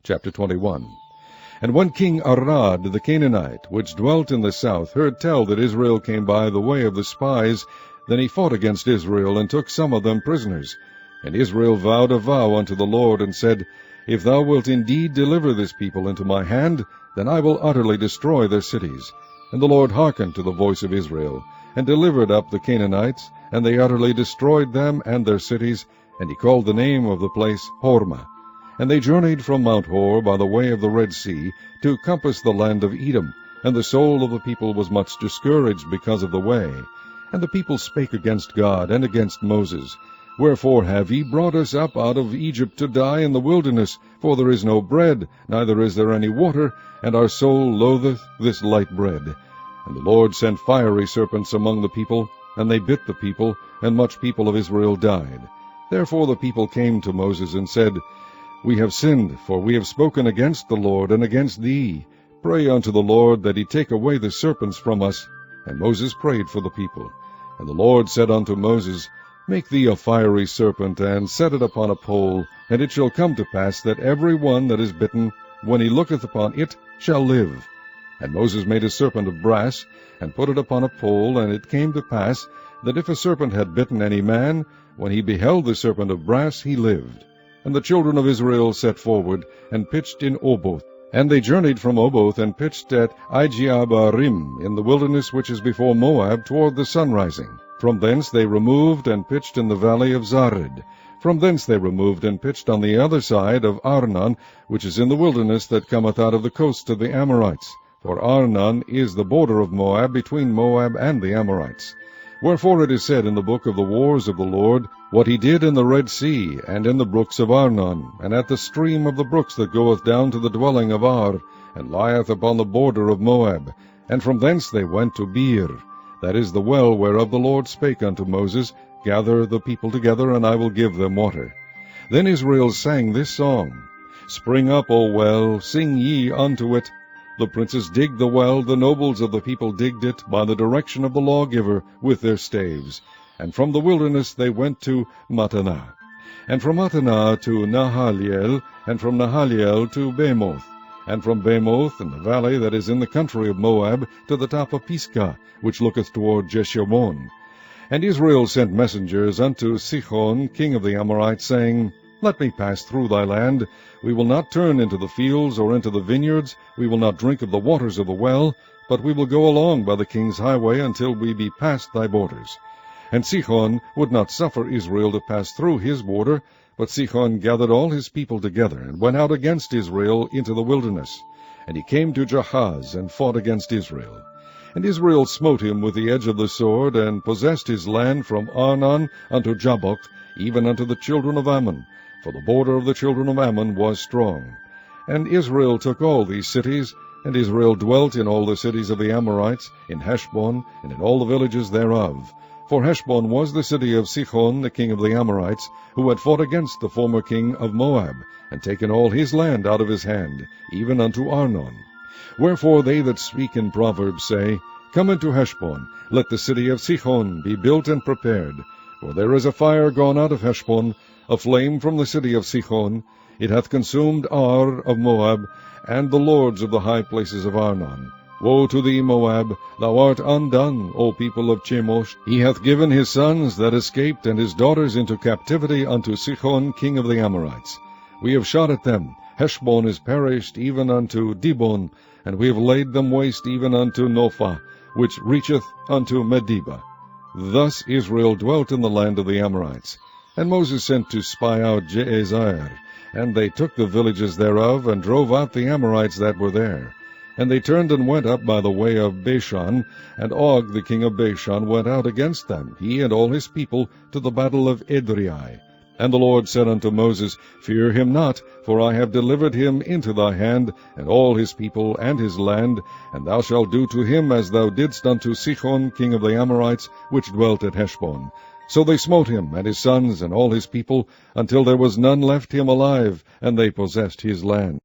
Chapter 21. And when King Arad the Canaanite, which dwelt in the south, heard tell that Israel came by the way of the spies, then he fought against Israel, and took some of them prisoners. And Israel vowed a vow unto the Lord, and said, If thou wilt indeed deliver this people into my hand, then I will utterly destroy their cities. And the Lord hearkened to the voice of Israel, and delivered up the Canaanites, and they utterly destroyed them and their cities, and he called the name of the place Hormah. And they journeyed from Mount Hor by the way of the Red Sea, to compass the land of Edom, and the soul of the people was much discouraged because of the way. And the people spake against God and against Moses, Wherefore have ye brought us up out of Egypt to die in the wilderness? For there is no bread, neither is there any water, and our soul loatheth this light bread. And the Lord sent fiery serpents among the people, and they bit the people, and much people of Israel died. Therefore the people came to Moses, and said, We have sinned, for we have spoken against the Lord and against thee. Pray unto the Lord that he take away the serpents from us. And Moses prayed for the people. And the Lord said unto Moses, Make thee a fiery serpent, and set it upon a pole, and it shall come to pass that every one that is bitten, when he looketh upon it, shall live. And Moses made a serpent of brass, and put it upon a pole, and it came to pass that if a serpent had bitten any man, when he beheld the serpent of brass, he lived. And the children of Israel set forward, and pitched in Oboth. And they journeyed from Oboth, and pitched at Ijeabarim, in the wilderness which is before Moab, toward the sunrising. From thence they removed, and pitched in the valley of Zared. From thence they removed, and pitched on the other side of Arnon, which is in the wilderness that cometh out of the coast of the Amorites. For Arnon is the border of Moab, between Moab and the Amorites. Wherefore it is said in the book of the wars of the Lord, What he did in the Red Sea, and in the brooks of Arnon, and at the stream of the brooks that goeth down to the dwelling of Ar, and lieth upon the border of Moab. And from thence they went to Beer, that is the well whereof the Lord spake unto Moses, Gather the people together, and I will give them water. Then Israel sang this song, Spring up, O well, sing ye unto it. The princes digged the well, the nobles of the people digged it, by the direction of the lawgiver, with their staves. And from the wilderness they went to Mattanah, and from Mattanah to Nahaliel, and from Nahaliel to Bamoth, and from Bamoth in the valley that is in the country of Moab, to the top of Pisgah, which looketh toward Jeshimon. And Israel sent messengers unto Sihon, king of the Amorites, saying, Let me pass through thy land. We will not turn into the fields or into the vineyards. We will not drink of the waters of the well, but we will go along by the king's highway until we be past thy borders. And Sihon would not suffer Israel to pass through his border, but Sihon gathered all his people together, and went out against Israel into the wilderness. And he came to Jahaz, and fought against Israel. And Israel smote him with the edge of the sword, and possessed his land from Arnon unto Jabbok, even unto the children of Ammon, for the border of the children of Ammon was strong. And Israel took all these cities, and Israel dwelt in all the cities of the Amorites, in Heshbon, and in all the villages thereof. For Heshbon was the city of Sihon, the king of the Amorites, who had fought against the former king of Moab, and taken all his land out of his hand, even unto Arnon. Wherefore they that speak in Proverbs say, Come into Heshbon, let the city of Sihon be built and prepared. For there is a fire gone out of Heshbon, a flame from the city of Sihon. It hath consumed Ar of Moab, and the lords of the high places of Arnon. Woe to thee, Moab! Thou art undone, O people of Chemosh. He hath given his sons that escaped, and his daughters into captivity unto Sihon king of the Amorites. We have shot at them. Heshbon is perished even unto Dibon, and we have laid them waste even unto Nophah, which reacheth unto Medeba. Thus Israel dwelt in the land of the Amorites. And Moses sent to spy out Jazer, and they took the villages thereof, and drove out the Amorites that were there. And they turned and went up by the way of Bashan, and Og the king of Bashan went out against them, he and all his people, to the battle of Edrei. And the Lord said unto Moses, Fear him not, for I have delivered him into thy hand, and all his people and his land, and thou shalt do to him as thou didst unto Sihon king of the Amorites, which dwelt at Heshbon. So they smote him, and his sons, and all his people, until there was none left him alive, and they possessed his land.